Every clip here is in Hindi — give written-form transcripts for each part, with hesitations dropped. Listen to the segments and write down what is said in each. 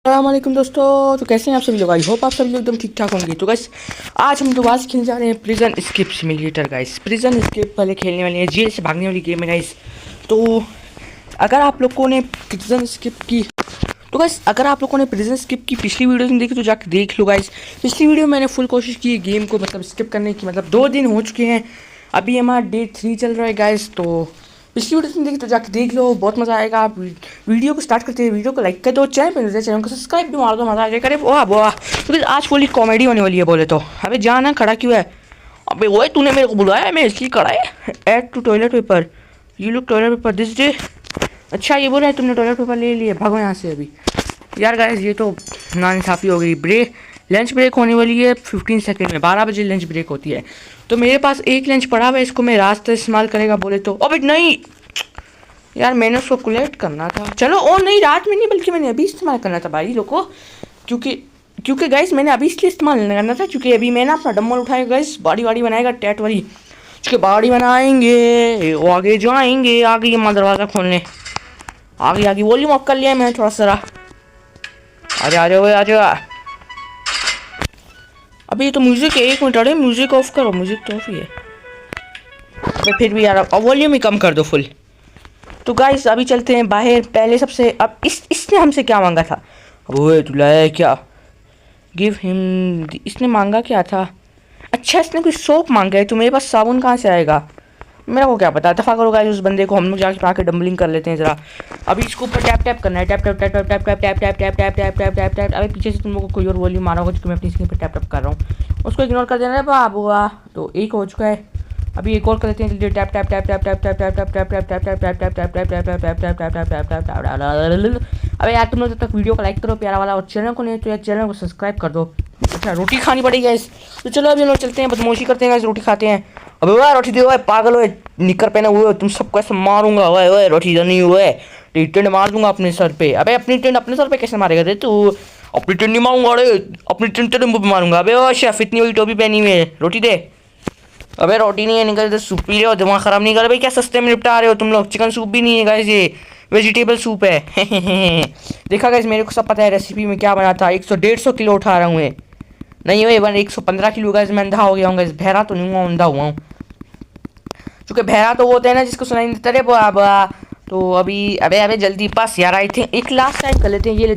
अस्सलामुअलैकुम दोस्तों। तो कैसे हैं आप सभी लोग? आई होप आप सभी लोग एकदम ठीक ठाक होंगे। तो गाइस आज हम दोबारा से खेलने जा रहे हैं prison escape simulator. Guys prison escape पहले खेलने वाले हैं, जेल से भागने वाली गेम है गाइस। तो अगर आप लोगों ने प्रिजन एस्केप की प्रिजन एस्केप की पिछली वीडियो नहीं देखी तो जाकर देख लो गाइस। पिछली वीडियो मैंने फुल कोशिश की गेम को स्किप करने की, 2 दिन हो चुके हैं, अभी हमारा डे 3 चल रहा है गाइस। तो पिछली वीडियो नहीं देखी तो जाकर देख लो, बहुत मज़ा आएगा। आप वीडियो को स्टार्ट करते हैं, वीडियो को लाइक कर दो, चैनल को सब्सक्राइब भी मार दो, मज़ा आ जाए। करे वाह वाह, क्योंकि आज फुली कॉमेडी होने वाली है। बोले तो अबे जाना खड़ा क्यों है? अबे वो तूने मेरे को बुलाया, मैं इसलिए खड़ा है। Add to toilet paper, you look toilet paper this day. अच्छा ये बोल रहे हैं तुमने टॉयलेट पेपर ले लिया, भागो यहाँ से अभी। यार गाइस ये तो नाइंसाफ़ी हो गई। लंच ब्रेक होने वाली है 15 सेकंड में, 12 बजे लंच ब्रेक होती है। तो मेरे पास एक लंच पड़ा हुआ है, इसको मैं रास्ते इस्तेमाल करेगा बोले तो। अबे नहीं यार, मैंने उसको कलेक्ट करना था। चलो ओ नहीं, रात में नहीं बल्कि मैंने अभी इस्तेमाल करना था भाई लोगों। क्योंकि गाइस मैंने अभी इसलिए इस्तेमाल नहीं करना था क्योंकि अभी मैं ना अपना डम्बल उठाएगा गाइस, बॉडी बनाएगा टैट वाली। उसके बॉडी बनाएंगे, वो आगे जाएंगे, आगे ये माँ दरवाज़ा खोलने, आगे वॉल्यूम अप कर लिया मैंने थोड़ा सा। आ जाओ। अभी ये तो म्यूजिक है, 1 मिनट अरे म्यूजिक ऑफ करो, म्यूजिक तो ऑफ ही है। अबे फिर भी यार अब वॉल्यूम ही कम कर दो फुल। तो गाइस अभी चलते हैं बाहर। पहले सबसे अब इसने हमसे क्या मांगा था? ओए तू लाया क्या? Give him. इसने मांगा क्या था? अच्छा इसने कोई सोप मांगा है। तो मेरे पास साबुन कहाँ से आएगा? मेरा को क्या पता। दफ़ा करो गाइस उस बंदे को, हम लोग जाके आके डम्बलिंग कर लेते हैं ज़रा। अभी इसको ऊपर टैप करना है, टैप। अभी पीछे से तुम लोगों को कोई और वॉल्यूम मारा होगा, जिसको मैं अपनी स्क्रीन पर टैप कर रहा हूँ, उसको इग्नोर कर देना है बाबू। तो एक हो चुका है, अभी एक और कर लेते हैं जल्दी। अबे यार तुम लोग जब तक वीडियो को लाइक करो प्यारा वाला, और चैनल को नहीं तो यार चैनल को सब्सक्राइब कर दो। अच्छा रोटी खानी पड़ेगी गाइस। तो चलो अभी हम लोग चलते हैं, बदमाशी करते हैं गाइस, रोटी खाते हैं। अबे वाह रोटी दे, पागल हो, निकर पहने हुए तुम सबको ऐसे मारूंगा। ओए रोटी तो नहीं हुए, टेंट मार दूंगा अपने सर पे। अबे अपनी टेंट अपने सर पे कैसे मारेगा रे तू? अपनी टेंट नहीं मारूंगा, अरे अपनी टेंट तेरे मुंह पे मारूंगा। अबे ओ शेफ इतनी बड़ी टोपी पहनी हुई है, रोटी दे। अबे रोटी नहीं है, निकल इधर। सूप पी रहे हो, दिमाग खराब नहीं कर भाई, क्या सस्ते में निपटा रहे हो तुम लोग। चिकन सूप भी नहीं है गाइस, ये वेजिटेबल सूप है। देखा गाइस मेरे को सब पता है रेसिपी में क्या बना था। 150 किलो उठा रहा हूँ नहीं भाई, 115 किलो गाइस। मैं अंधा हो गया हूँ गाइस, बहरा तो नहीं हुआ, अंधा हुआ हूँ। क्योंकि बहरा तो वो होता है ना जिसको सुनाई नहीं देता रे बुआ। तो अभी अबे जल्दी पास यार, आई थिंक एक लास्ट टाइम कर लेते हैं ये।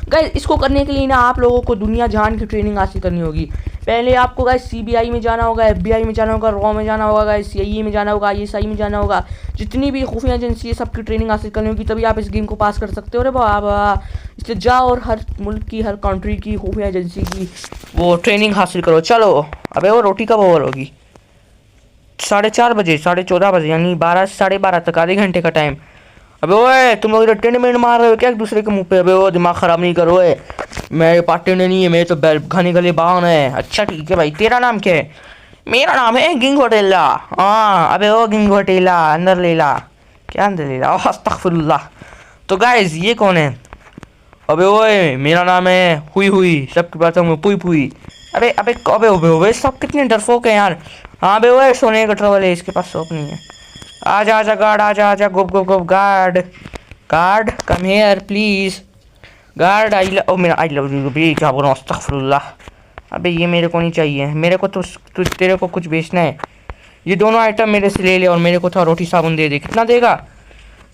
गाइस इसको करने के लिए ना आप लोगों को दुनिया जहान की ट्रेनिंग हासिल करनी होगी। पहले आपको गाइस CBI में जाना होगा, FBI में जाना होगा, रॉ में जाना होगा गाइस, CIE में जाना होगा, ISI में जाना होगा। जितनी भी खुफिया एजेंसी है सबकी ट्रेनिंग हासिल करनी होगी, तभी आप इस गेम को पास कर सकते हो रे बाबा। इसलिए जाओ और हर मुल्क की, हर कंट्री की खुफिया एजेंसी की वो ट्रेनिंग हासिल करो। चलो अबे वो रोटी कब ओवर होगी? 4:30 बजे, 14:30 बजे, यानी 12 से 12:30 तक, आधे घंटे का टाइम। अबे ओए तुम लोग इधर टेंट मार रहे हो क्या एक दूसरे के मुंह पे? अबे वो दिमाग खराब नहीं करो। मेरे पास टेंट नहीं है, मेरे तो घने गले बावन है। अच्छा ठीक है भाई, तेरा नाम क्या है? मेरा नाम है किंग होटेला। हाँ अबे ओ किंग होटेला, अंदर ले ला। क्या अंदर ले ला? अस्तगफिरुल्लाह। तो गाइस ये कौन है? अबे ओए मेरा नाम है हुई, सबके पास हूँ पुई पुई। अबे अबे अबे अबे सब कितने डरपोक हैं यार। हाँ बे वो सोने का ट्रबल है, इसके पास सोप नहीं है। आजा गार्ड, आजा गुप guard come here please. Guard I love you भी, क्या बोल रहा हूँ, अस्तगफिरुल्लाह। अबे ये मेरे को नहीं चाहिए, मेरे को तो तेरे को कुछ बेचना है। ये दोनों आइटम मेरे से ले ले और मेरे को थोड़ा रोटी साबुन दे दे। कितना देगा?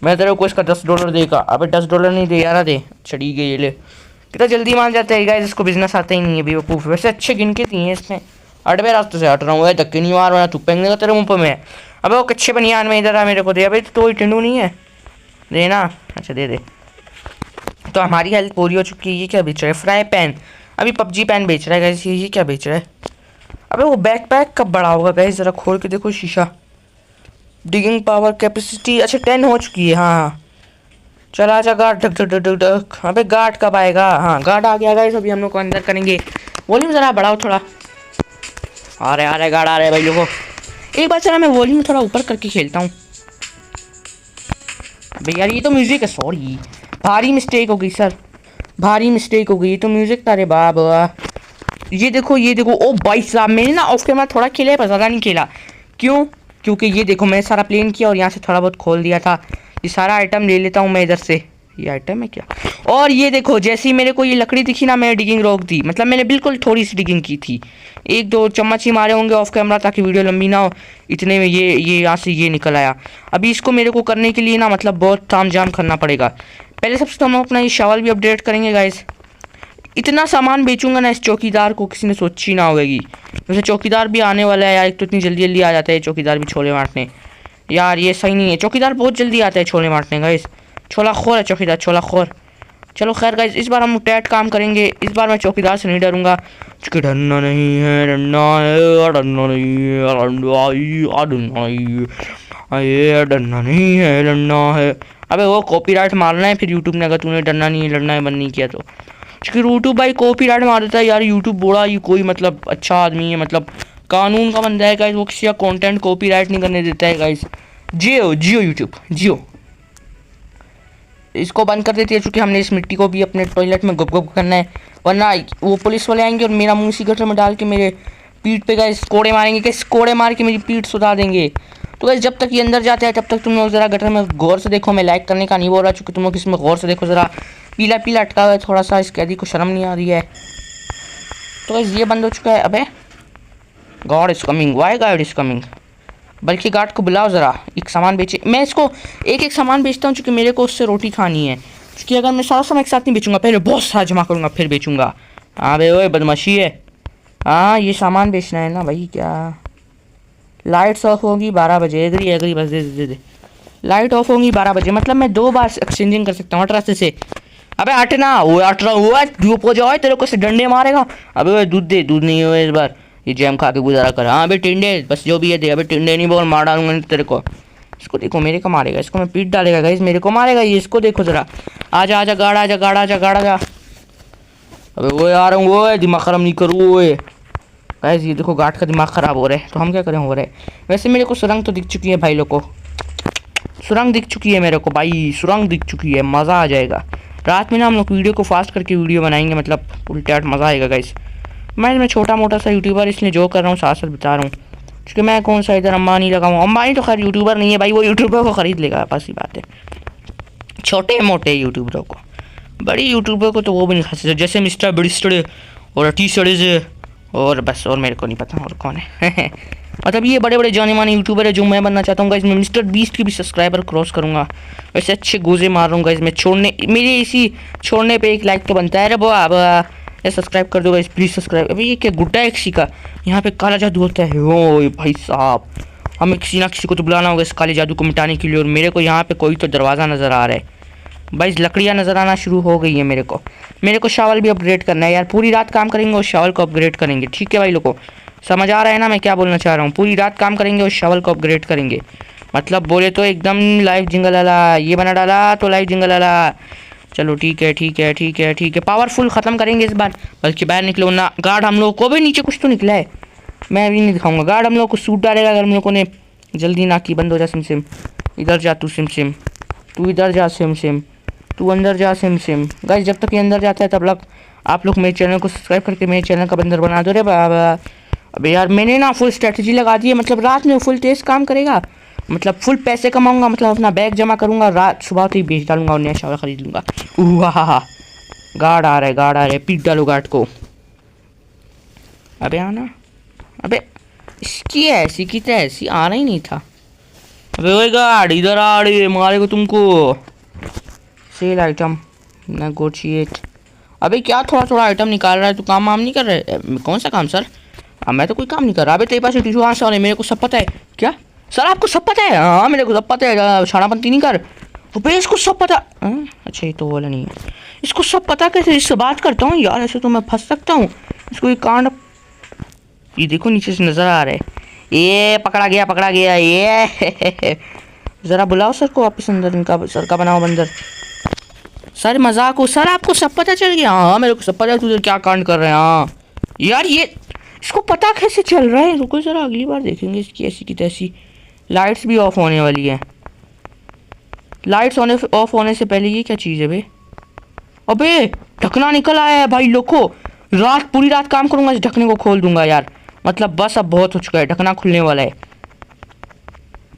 मैं तेरे को इसका $10 देगा। अबे $10 नहीं दे यार, दे। चढ़ी गई ये ले। कितना जल्दी मान जाता है गाइस, इसको बिजनेस आता ही नहीं है बेवकूफ़। वैसे अच्छे गिन के दिए इसमें। अड़बे रास्ते से हट रहा हूँ, धक्के नहीं मार रहा, तू पेंगने का तेरे मुँह पे में। अबे वो कच्चे बनियान में इधर आ, मेरे को दे। अबे तो ही टिंडू नहीं है, देना। अच्छा दे। तो हमारी हेल्थ पूरी हो चुकी है। ये क्या बेच रहा है? Fry pan. अभी PUBG पैन बेच रहा है गाइस। ये क्या बेच रहा है? अबे वो बैकपैक कब बड़ा होगा गाइस? ज़रा खोल के देखो शीशा। डिगिंग पावर कैपेसिटी अच्छा 10 हो चुकी है। हाँ चला आजा गार्ड। ढक। अबे गार्ड कब आएगा? हाँ गार्ड आ गया गाइस, अभी हम लोग को अंदर करेंगे। वॉल्यूम ज़रा बढ़ाओ थोड़ा। आ रहे गार्ड आ रहे भाई लोगों। एक बार चला मैं वॉल्यूम थोड़ा ऊपर करके खेलता हूँ। अबे यार ये तो म्यूज़िक है, सॉरी भारी मिस्टेक हो गई सर, भारी मिस्टेक हो गई। तो म्यूज़िक था रे बाबा। ये देखो ओ भाई साहब, मैंने ना ऑफ कैमरा थोड़ा खेला है पर ज़्यादा नहीं खेला। क्यों? क्योंकि ये देखो मैंने सारा प्लेन किया और यहाँ से थोड़ा बहुत खोल दिया था। ये सारा आइटम ले लेता हूँ मैं इधर से। ये आइटम है क्या? और ये देखो, जैसे ही मेरे को ये लकड़ी दिखी ना, मैंने डिगिंग रोक दी। मतलब मैंने बिल्कुल थोड़ी सी डिगिंग की थी, 1-2 चम्मच ही मारे होंगे ऑफ कैमरा, ताकि वीडियो लंबी ना हो। इतने में ये यहाँ से ये निकल आया। अभी इसको मेरे को करने के लिए ना मतलब बहुत तामझाम करना पड़ेगा। पहले सबसे तो हम अपना ये शॉवल भी अपडेट करेंगे गाइस। इतना सामान बेचूंगा ना इस चौकीदार को, किसी ने सोची ना होगी। वैसे चौकीदार भी आने वाला है यार, एक तो इतनी जल्दी जल्दी आ जाता है चौकीदार भी छोले मारने। यार ये सही नहीं है, चौकीदार बहुत जल्दी आता है छोले मारने गाइस। छोला खोर है चौकीदार, छोला खोर। चलो खैर गाइस, इस बार हम टैट काम करेंगे। इस बार मैं चौकीदार से नहीं डरूंगा, क्योंकि डरना नहीं है, डरना है, डरना नहीं है, डरना नहीं है, डरना है। अबे वो कॉपीराइट मारना है फिर यूट्यूब ने, अगर तूने डरना नहीं है, लड़ना है बंद नहीं किया तो। क्योंकि यूट्यूब भाई कॉपीराइट मार देता है यार। यूट्यूब बोला ये कोई मतलब अच्छा आदमी है, मतलब कानून का बंदा है गाइस, वो किसी का कंटेंट कॉपीराइट नहीं करने देता है गाइस। जियो जियो यूट्यूब जियो। इसको बंद कर देती है, क्योंकि हमने इस मिट्टी को भी अपने टॉयलेट में गुप गुप करना है, वरना वो पुलिस वाले आएंगे और मेरा मुंह इसी गटर में डाल के मेरे पीठ पे गाइस कोड़े मारेंगे। कैसे कोड़े मार के मेरी पीठ सुधा देंगे। तो गाइस जब तक ये अंदर जाते हैं तब तक तुम लोग ज़रा गटर में गौर से देखो। मैं लाइक करने का नहीं बोल रहा, चूँकि तुम लोग इसमें गौर से देखो ज़रा। पीला पीला अटका हुआ है थोड़ा सा, इस कैदी को शर्म नहीं आ रही है। तो गाइस ये बंद हो चुका है। अबे God is coming, Y God is coming. बल्कि गार्ड को बुलाओ ज़रा, एक सामान बेचे। मैं इसको एक एक सामान बेचता हूँ, क्योंकि मेरे को उससे रोटी खानी है। क्योंकि अगर मैं सारा सामान एक साथ नहीं बेचूंगा, पहले बहुत सारा जमा करूँगा फिर बेचूंगा। हाँ भाई ओए बदमाशी है। हाँ ये सामान बेचना है ना भाई। क्या लाइट्स ऑफ होगी 12 बजे? एग्री एग्री, बस दे दे दे। लाइट ऑफ होगी 12 बजे, मतलब मैं 2 बार एक्सचेंजिंग कर सकता हूँ 18 से। अबे हटना, वो 18 हुआ धूप हो जाओ, तेरे को से डंडे मारेगा। अबे वो दूध दे, दूध नहीं हुआ इस बार, ये जैम खा के गुजारा कर। हाँ अबे टिंडे, बस जो भी है दे। अबे टिंडे नहीं बोल, मार डालूंगा तेरे को। इसको देखो मेरे को मारेगा, इसको मैं पीट डालेगा गाइस, मेरे को मारेगा ये। इसको देखो ज़रा, आजा आजा गाड़ा, आजा गाड़ा, आजा गाड़ा जा। अबे वो आ रहा हूँ, वो दिमाग ख़राब नहीं करूँ वो गाइस। ये देखो गार्ड का दिमाग ख़राब हो रहा है, तो हम क्या करें, हो रहा है। वैसे मेरे को सुरंग तो दिख चुकी है भाई लोग को, सुरंग दिख चुकी है मेरे को भाई, सुरंग दिख चुकी है। मज़ा आ जाएगा रात में ना, हम लोग वीडियो को फास्ट करके वीडियो बनाएंगे, मतलब उल्टा मज़ा आएगा गाइस। मैं छोटा मोटा सा यूट्यूबर, इसलिए जो कर रहा हूँ साथ साथ बता रहा हूँ। क्योंकि मैं कौन सा इधर अंबानी लगाऊँ। अंबानी तो खैर यूट्यूबर नहीं है भाई, वो यूट्यूबर को ख़रीद लेगा, बस ही बात है। छोटे मोटे यूट्यूबरों को, बड़ी यूट्यूबर को तो वो भी नहीं खा सकते, जैसे मिस्टर बिस्टड़े और टी सड़े और बस। और मेरे को नहीं पता और कौन है। मतलब ये बड़े बड़े जाने माने यूट्यूबर है जो मैं बनना चाहता हूँ गाइस। मैं मिस्टर बीस्ट की भी सब्सक्राइबर क्रॉस करूँगा। वैसे अच्छे गोजे मार रहा हूँ गाइस मैं। छोड़ने मेरे इसी छोड़ने पे एक लाइक तो बनता है। अरे अब सब्सक्राइब कर दो गाइस प्लीज़, सब्सक्राइब। अभी ये क्या गुड्डा है किसी का, यहाँ पे काला जादू होता है। ओ भाई साहब, हमें किसी ना किसी को तो बुलाना होगा इस काले जादू को मिटाने के लिए। और मेरे को यहाँ पे कोई तो दरवाज़ा नज़र आ रहा है भाई, लकड़ियाँ नज़र आना शुरू हो गई है। मेरे को शावल भी अपग्रेड करना है यार। पूरी रात काम करेंगे और शावल को अपग्रेड करेंगे, ठीक है भाई लोगों? समझ आ रहा है ना मैं क्या बोलना चाह रहा हूँ? पूरी रात काम करेंगे और शावल को अपग्रेड करेंगे। मतलब बोले तो एकदम लाइव जिंगल वाला ये बना डाला, तो लाइव जिंगल वाला। चलो ठीक है ठीक है ठीक है ठीक है, पावरफुल ख़त्म करेंगे इस बार। बल्कि बाहर निकलो ना, गार्ड हम लोग को भी नीचे कुछ तो निकला है, मैं भी नहीं दिखाऊंगा। गार्ड हम लोग को सूट डालेगा अगर हम लोगों ने जल्दी ना की। बंद हो जा सिम सिम, इधर जा तू सिम सिम, तू इधर जा सिम सिम, तू अंदर जा सिम सिम। गाइस जब तक ये अंदर जाता है तब तक आप लोग मेरे चैनल को सब्सक्राइब करके मेरे चैनल का बंदर बना दो रे बाबा। अबे यार मैंने ना फुल स्ट्रेटजी लगा दी है, मतलब रात में फुल तेज़ काम करेगा, मतलब फुल पैसे कमाऊंगा, मतलब अपना बैग जमा करूंगा, रात सुबह तो ही बेच डालूंगा और नया शावर खरीद लूँगा। वाह गार्ड आ रहा है, गार्ड आ रहा है, पीट डालो गार्ड को। अबे आना, अबे इसकी ऐसी की तो ऐसी आना ही नहीं था। अबे ओए गार्ड इधर आ रही है, मारेगा तुमको। Sale item negotiate. अबे क्या थोड़ा थोड़ा आइटम निकाल रहा है तू, काम वाम नहीं कर रहे? कौन सा काम सर? मैं तो कोई काम नहीं कर रहा। अबे तेरे पास टिशू कहाँ से आ रहे? मेरे को सब पता है। क्या सर आपको सब पता है? हाँ मेरे को सब पता है, छाड़ापंती नहीं कर। अबे इसको सब पता। अच्छा ये तो बोला नहीं है, इसको सब पता कैसे? इससे बात करता हूँ यार, ऐसे तो मैं फंस सकता हूँ। इसको ये कांड, ये देखो नीचे से नज़र आ रहा है। ये पकड़ा गया पकड़ा गया। ये ज़रा बुलाओ सर को वापस अंदर, इनका सर का बनाओ बंदर। सर मजाक हो सर, आपको सब पता चल गया? हाँ मेरे को सब पता है तू क्या कांड कर रहे हैं। हाँ यार ये इसको पता कैसे चल रहा है? रुको ज़रा अगली बार देखेंगे इसकी ऐसी की तैसी। लाइट्स भी ऑफ होने वाली है। लाइट्स ऑफ होने से पहले ये क्या चीज़ है बे? अबे ढकना निकल आया है भाई लोगों। रात पूरी रात काम करूँगा, इस ढकने को खोल दूंगा यार। मतलब बस अब बहुत हो चुका है, ढकना खुलने वाला है।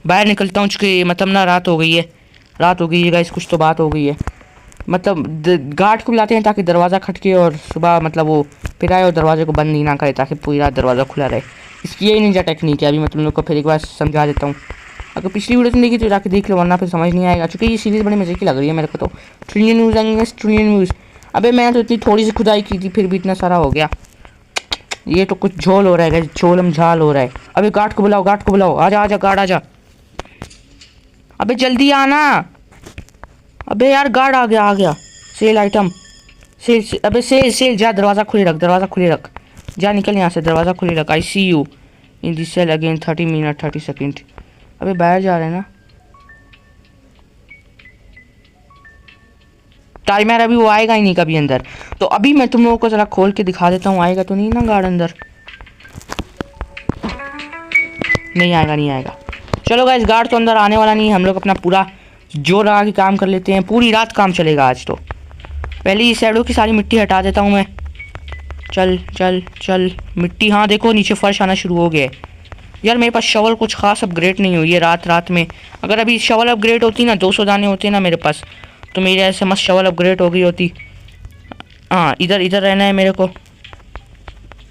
बाहर निकलता हूँ चुके, मतलब ना रात हो गई है, रात हो गई है गाइस, कुछ तो बात हो गई है। मतलब गार्ड को बुलाते हैं ताकि दरवाज़ा खटके और सुबह मतलब वो फिर आए और दरवाजे को बंद नहीं ना करे ताकि पूरी रात दरवाज़ा खुला रहे। इसकी यही निंजा टेक्निक है। अभी मैं तुम लोग को फिर एक बार समझा देता हूँ। अगर पिछली वीडियो तुम देखी तो जाके देख लो, वरना फिर समझ नहीं आएगा। चूँकि ये सीरीज़ बड़ी मज़े की लग रही है मेरे को तो। ट्रिलियन व्यूज़ आएंगे, ट्रिलियन व्यूज़। अबे मैं तो इतनी थोड़ी सी खुदाई की थी फिर भी इतना सारा हो गया। ये तो कुछ झोल हो रहा है, झोलम झाल हो रहा है। अबे गार्ड को बुलाओ, गार्ड को बुलाओ। आजा आजा गार्ड आजा। अबे जल्दी आना। अबे यार गार्ड आ गया, आ गया। Sale item, sale. अबे सेल सेल, जा दरवाज़ा खुले रख, दरवाज़ा खुले रख। जा निकल यहाँ से, दरवाज़ा खुले रख। I see you in this cell again 30 minute 30 second. अबे बाहर जा रहे हैं ना टाइमर, अभी वो आएगा ही नहीं कभी अंदर। तो अभी मैं तुम लोगों को ज़रा खोल के दिखा देता हूँ। आएगा तो नहीं ना गार्ड अंदर? नहीं आएगा, नहीं आएगा। चलो गाइस, गार्ड तो अंदर आने वाला नहीं है। हम लोग अपना पूरा जोर लगा के काम कर लेते हैं। पूरी रात काम चलेगा आज तो। पहले इस शैडो की सारी मिट्टी हटा देता हूँ मैं। चल चल चल मिट्टी। हाँ देखो नीचे फर्श आना शुरू हो गया है। यार मेरे पास शवल कुछ खास अपग्रेड नहीं हुई है रात रात में। अगर अभी शवल अपग्रेड होती ना, 200 दाने होते ना मेरे पास, तो मेरे ऐसे मस्त शवल अपग्रेड हो गई होती। हाँ इधर इधर रहना है मेरे को।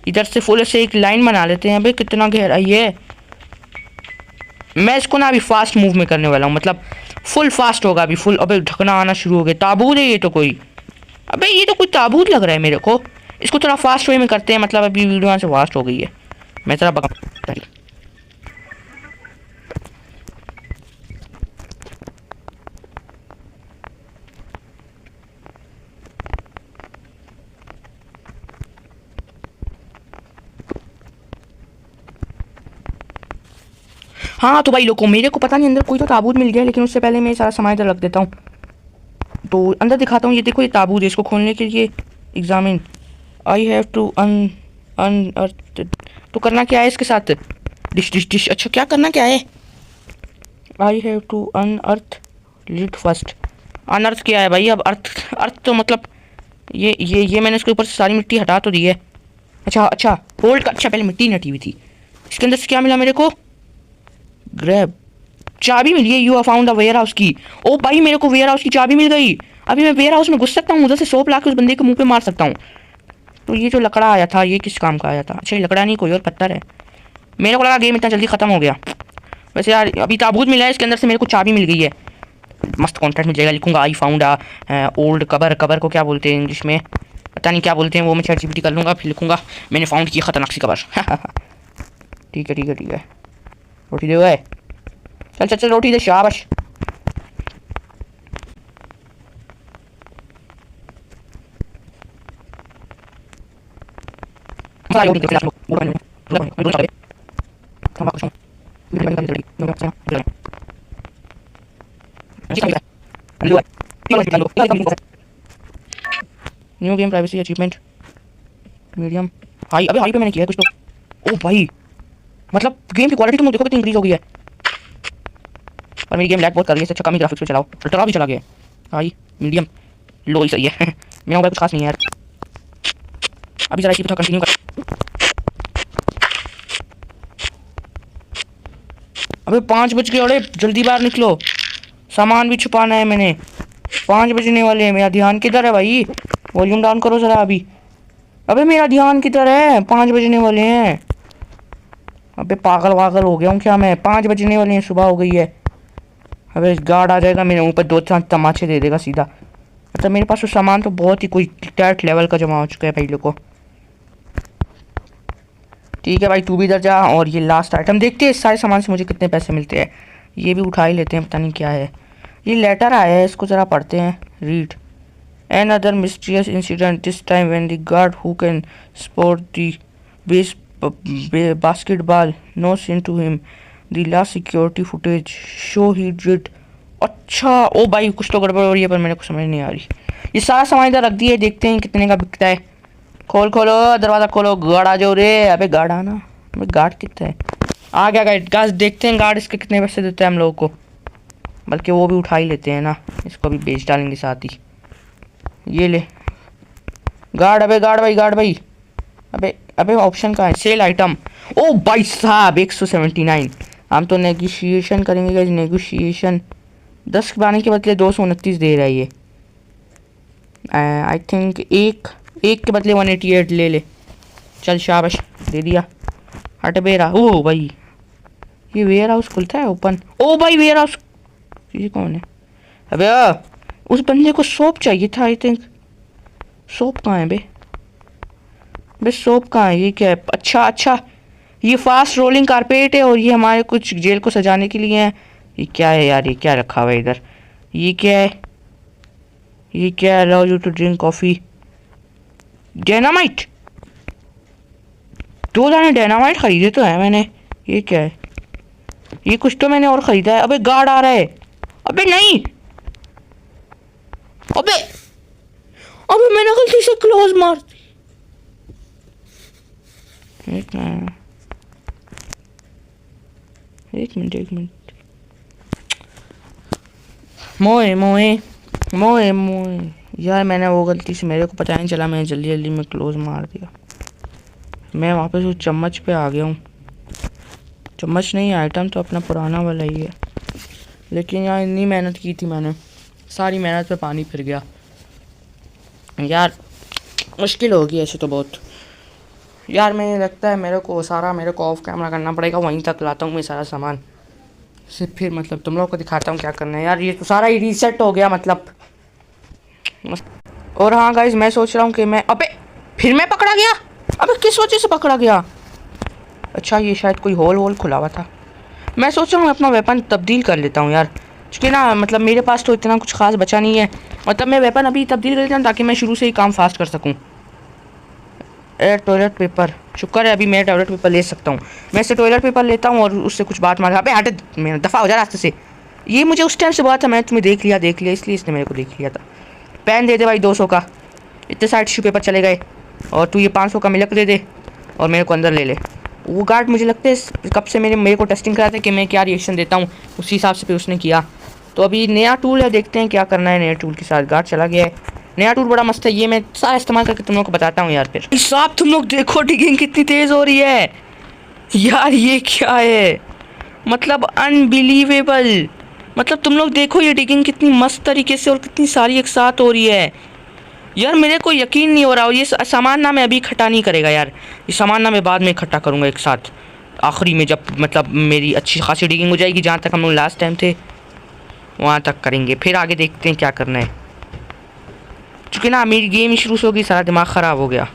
इधर से फुल से एक लाइन बना लेते हैं। अबे कितना गहरा ये। मैं इसको ना अभी फास्ट मूव में करने वाला हूँ, मतलब फुल फास्ट होगा अभी फुल। अबे ढकना आना शुरू हो गया। ताबूत है ये तो कोई। अबे ये तो कोई ताबूत लग रहा है मेरे को। इसको थोड़ा फास्ट वे में करते हैं, मतलब अभी वीडियो से फास्ट हो गई है। मैं थोड़ा बका। हाँ तो भाई लोगों, मेरे को पता नहीं अंदर कोई तो ताबूत मिल गया, लेकिन उससे पहले मैं सारा सामान इधर रख देता हूँ। तो अंदर दिखाता हूँ। ये देखो ये ताबूत है। इसको खोलने के लिए examine I have to unearth. तो करना क्या है इसके साथ? Dish dish dish. अच्छा क्या करना क्या है? I have to unearth lit first. Unearth क्या है भाई? अब अर्थ, अर्थ तो मतलब ये मैंने इसके ऊपर से सारी मिट्टी हटा तो दी है। अच्छा अच्छा होल्ड का। अच्छा पहले मिट्टी नहीं हटी हुई थी। इसके अंदर से क्या मिला मेरे को? ग्रैब चाबी मिली है। You have found the warehouse की। ओ भाई मेरे को वेयर हाउस की चाबी मिल गई। अभी मैं वेयर हाउस में घुस सकता हूँ, उधर से सोप ला के उस बंदे के मुंह पे मार सकता हूँ। तो ये जो लकड़ा आया था ये किस काम का आया था? अच्छा ये लकड़ा नहीं, कोई और पत्थर है। मेरे को लगा गेम इतना जल्दी खत्म हो गया। वैसे यार अभी ताबूत मिला है, इसके अंदर से मेरे को चाबी मिल गई है। मस्त कॉन्ट्रैक्ट मिल जाएगा। लिखूंगा I found old cover. Cover को क्या बोलते हैं इंग्लिश में पता नहीं क्या बोलते हैं, वो मैं ChatGPT कर लूँगा। फिर लिखूंगा मैंने फाउंड की खतरनाक सी कबर। ठीक है ठीक है ठीक है। रोटी दे गए। चल चल चल रोटी दे। शाबाश। New game privacy achievement medium high. अबे हाई पे मैंने किया है कुछ तो। ओ भाई मतलब गेम की क्वालिटी तुम देखो कितनी इंक्रीज हो गई है। पर मेरी गेम लैग बहुत कर रही है। अच्छा कम ही ग्राफिक्स पे चलाओ। अल्ट्रा भी चला गया। हाई मीडियम लो ही सही है। मेरा मोबाइल कुछ खास नहीं है यार। अभी जरा इसी पे कंटिन्यू कर। अबे 5 बज गए। अरे जल्दी बाहर निकलो, सामान भी छुपाना है मैंने। 5 बजने वाले हैं। मेरा ध्यान किधर है भाई? वॉल्यूम डाउन करो जरा अभी। अबे मेरा ध्यान किधर है? 5 बजने वाले हैं। अबे पागल वागल हो गया हूँ क्या मैं? 5 बजने वाले हैं, सुबह हो गई है। अबे गार्ड आ जाएगा मेरे मुँह पर 2-4 तमाचे दे देगा सीधा। मतलब मेरे पास तो सामान तो बहुत ही कोई टैट लेवल का जमा हो चुका है भाई लोग को। ठीक है भाई तू भी इधर जा। और ये लास्ट आइटम देखते हैं इस सारे सामान से मुझे कितने पैसे मिलते हैं। ये भी उठा ही लेते हैं, पता नहीं क्या है। ये लेटर आया है, इसको ज़रा पढ़ते हैं। Read another mysterious incident this time when the guard who can sport the base basketball no scene to him the last security footage show he did. अच्छा ओ भाई कुछ तो गड़बड़ हो रही है पर मेरे को समझ नहीं आ रही। ये सारा सामान इधर रख दिए, देखते हैं कितने का बिकता है। खोल खोलो दरवाज़ा खोलो। गार्ड आ जाओ रे। अबे गार्ड आना। अबे गार्ड कितना है? आ गया गाइस। देखते हैं गार्ड इसके कितने पैसे देता है हम लोगों को। बल्कि वो भी उठा ही लेते हैं ना, इसको भी बेच डालेंगे साथ ही। ये ले गार्ड। अबे गार्ड भाई, गार्ड भाई। अबे अबे ऑप्शन कहाँ है? Sale item. ओ भाई साहब 179। हम तो नेगोशिएशन करेंगे गाइस। नेगोशिएशन 10 पाने के बदले 229 दे रहा है ये। आई थिंक एक एक के बदले 188 ले ले। चल शाबाश, दे दिया। हट बेरा। ओ भाई ये वेयर हाउस खुलता है ओपन। ओ भाई वेयर हाउस, ये कौन है? अबे उस बंदे को सोप चाहिए था आई थिंक। सोप कहाँ है बे सोप कहाँ है? ये क्या है? अच्छा अच्छा, ये फास्ट रोलिंग कारपेट है और ये हमारे कुछ जेल को सजाने के लिए है। ये क्या है यार? ये क्या रखा हुआ है इधर? ये क्या है? ये क्या है? Allow you to drink coffee. Dynamite, 2 दाने डायनामाइट खरीदे तो है मैंने। ये क्या है? ये कुछ तो मैंने और खरीदा है। अबे गार्ड आ रहा है। अबे नहीं, अबे अबे मैंने गलती से क्लोज मार दी। एक मिनट। मोए मोए मोए मोए यार, मैंने वो गलती से, मेरे को पता नहीं चला, मैंने जल्दी जल्दी में क्लोज मार दिया। मैं वापस उस चम्मच पे आ गया हूँ। चम्मच नहीं, आइटम तो अपना पुराना वाला ही है, लेकिन यार इतनी मेहनत की थी मैंने, सारी मेहनत पे पानी फिर गया यार। मुश्किल होगी ऐसे तो बहुत यार। मुझे लगता है मेरे को ऑफ कैमरा करना पड़ेगा। वहीं तक लाता हूँ मैं सारा सामान, फिर मतलब तुम लोगों को दिखाता हूँ क्या करना है यार। ये तो सारा ही रीसेट हो गया मतलब। और हाँ गाइज, मैं सोच रहा हूँ कि मैं, अबे फिर मैं पकड़ा गया। अबे किस वजह से पकड़ा गया? अच्छा ये शायद कोई होल खुला हुआ था। मैं सोच रहा हूँ अपना वेपन तब्दील कर लेता हूँ यार, क्योंकि ना मतलब मेरे पास तो इतना कुछ खास बचा नहीं है। मतलब मैं वेपन अभी तब्दील कर लेता हूँ ताकि मैं शुरू से ही काम फास्ट कर सकूँ। टॉयलेट पेपर, शुक्र है अभी मैं टॉयलेट पेपर ले सकता हूँ। मैं इससे टॉयलेट पेपर लेता हूँ और उससे कुछ बात मार। अबे हट, मैं दफ़ा हो जा रास्ते से। ये मुझे उस टाइम से बात था, मैं तुम्हें देख लिया इसलिए इसने मेरे को देख लिया था। पेन दे दे भाई 200 का, इतने सारे टिश्यू पेपर चले गए। और तू ये 500 का मिल्क दे दे और मेरे को अंदर ले ले। वो गार्ड मुझे लगता है कब से मेरे को टेस्टिंग करा था कि मैं क्या रिएक्शन देता हूँ, उसी हिसाब से फिर उसने किया। तो अभी नया टूल है, देखते हैं क्या करना है। नया टूल के साथ गार्ड चला गया है। नया टूल बड़ा मस्त है, ये मैं सारा इस्तेमाल करके तुम लोग को बताता हूँ यार। फिर साहब तुम लोग देखो डिगिंग कितनी तेज़ हो रही है यार। ये क्या है मतलब अनबिलीवेबल। मतलब तुम लोग देखो ये डिगिंग कितनी मस्त तरीके से और कितनी सारी एक साथ हो रही है यार। मेरे को यकीन नहीं हो रहा। ये सामान ना मैं अभी इकट्ठा नहीं करेगा यार, ये सामान ना मैं बाद में इकट्ठा करूँगा एक साथ आखिरी में, जब मतलब मेरी अच्छी खासी डिगिंग हो जाएगी। जहाँ तक हम लोग लास्ट टाइम थे वहाँ तक करेंगे, फिर आगे देखते हैं क्या करना है। चूँकि ना मेरी गेम शुरू से होगी, सारा दिमाग ख़राब हो गया।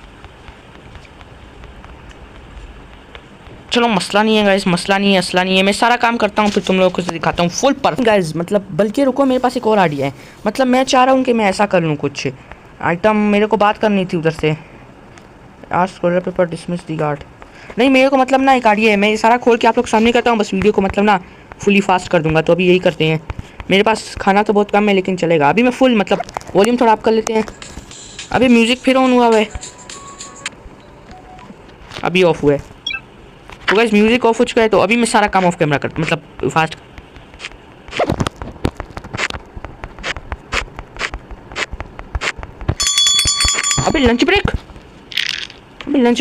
चलो मसला नहीं है गाइस, मसला नहीं है। मैं सारा काम करता हूँ फिर तुम लोगों को दिखाता हूँ फुल पर गाइस। मतलब बल्कि रुको, मेरे पास एक और आइडिया है। मतलब मैं चाह रहा हूँ कि मैं ऐसा कर लूँ, कुछ आइटम मेरे को बात करनी थी उधर से। आज स्क्रॉलर पेपर डिसमिस दी गार्ड। नहीं मेरे को मतलब ना एक आइडिया है, मैं ये सारा खोल के आप लोग सामने करता हूँ, बस वीडियो को मतलब ना फुली फास्ट कर दूंगा। तो अभी यही करते हैं। मेरे पास खाना तो बहुत कम है लेकिन चलेगा। अभी मैं फुल मतलब वॉल्यूम थोड़ा आप कर लेते हैं। अभी म्यूज़िक फिर ऑन हुआ है, अभी ऑफ हुआ है। तो गाइस म्यूज़िक ऑफ हो चुका है, तो अभी मैं सारा काम ऑफ कैमरा करता मतलब फास्ट। अभी लंच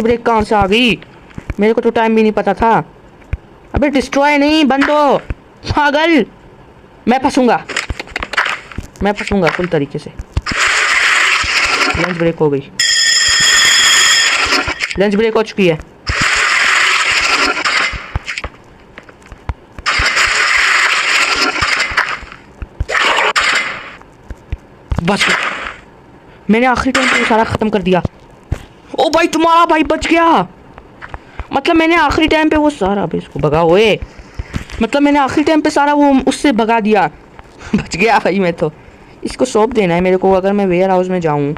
ब्रेक कहाँ से आ गई? मेरे को तो टाइम भी नहीं पता था। अबे डिस्ट्रॉय नहीं, बंद हो पागल। मैं फंसूंगा फुल तरीके से। लंच ब्रेक हो गई, लंच ब्रेक हो चुकी है। बस मैंने आखिरी टाइम पे सारा ख़त्म कर दिया। ओ भाई तुम्हारा भाई बच गया। मतलब मैंने आखिरी टाइम पे वो सारा, अभी इसको भगा हुए, मतलब मैंने आखिरी टाइम पे सारा वो उससे भगा दिया। बच गया भाई मैं तो। इसको सोप देना है मेरे को। अगर मैं वेयर हाउस में जाऊँ,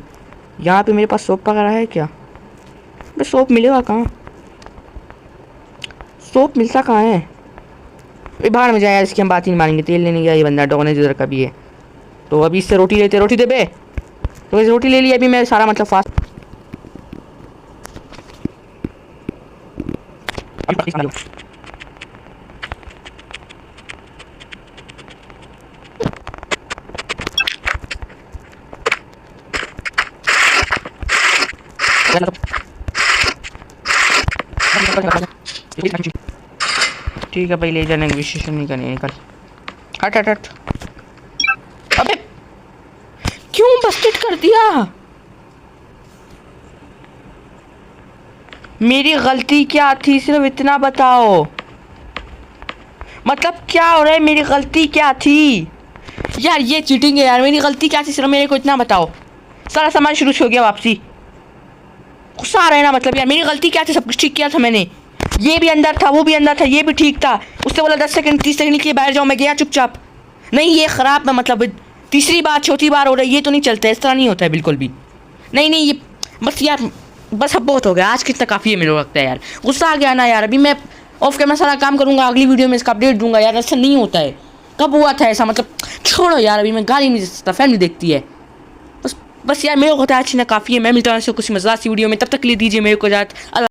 यहाँ पे मेरे पास सोप वगैरह है क्या? मैं सोप मिलेगा कहाँ? सोप मिलता कहाँ है? बाहर में जाए यार, इसकी हम बात ही नहीं मानेंगे। तेल लेने गया ये बंदा, डॉन जिधर का भी है। तो अभी इससे रोटी लेते, रोटी दे बे। तो इस रोटी ले ली। अभी मैं सारा मतलब फास्ट ठीक है भाई, ले जाने नेगोशिएशन नहीं करनी, निकल। हट। अबे क्यों बस्टेड कर दिया। मेरी गलती क्या थी, सिर्फ इतना बताओ। मतलब क्या हो रहा है, मेरी गलती क्या थी यार? ये चीटिंग है यार। मेरी गलती क्या थी, सिर्फ मेरे को इतना बताओ। सारा सामान शुरू हो गया वापसी। गुस्सा आ रहा है ना? मतलब यार मेरी गलती क्या थी? सब कुछ ठीक किया था मैंने। ये भी अंदर था, वो भी अंदर था, ये भी ठीक था। उससे बोला 10 सेकंड 30 सेकंड के लिए बाहर जाओ, मैं गया चुपचाप। नहीं ये ख़राब है, मतलब तीसरी बार चौथी बार हो रहा है, ये तो नहीं चलता, इस तरह नहीं होता है बिल्कुल भी। नहीं नहीं, ये बस यार, बस अब बहुत हो गया आज, कितना काफ़ी है मेरे को लगता है यार। गुस्सा आ गया ना यार। अभी मैं ऑफ कैमरा सारा काम करूँगा, अगली वीडियो में इसका अपडेट दूंगा यार। ऐसा नहीं होता है। कब हुआ था ऐसा? मतलब छोड़ो यार, अभी मैं गाली नहीं दे सकता, फैमिली देखती है। बस यार मेरे को होता है आज ना काफ़ी है। मैं मिलता हूँ कुछ मज़ेदार सी वीडियो में, तब तक के लिए दीजिए मेरे को इजाज़त।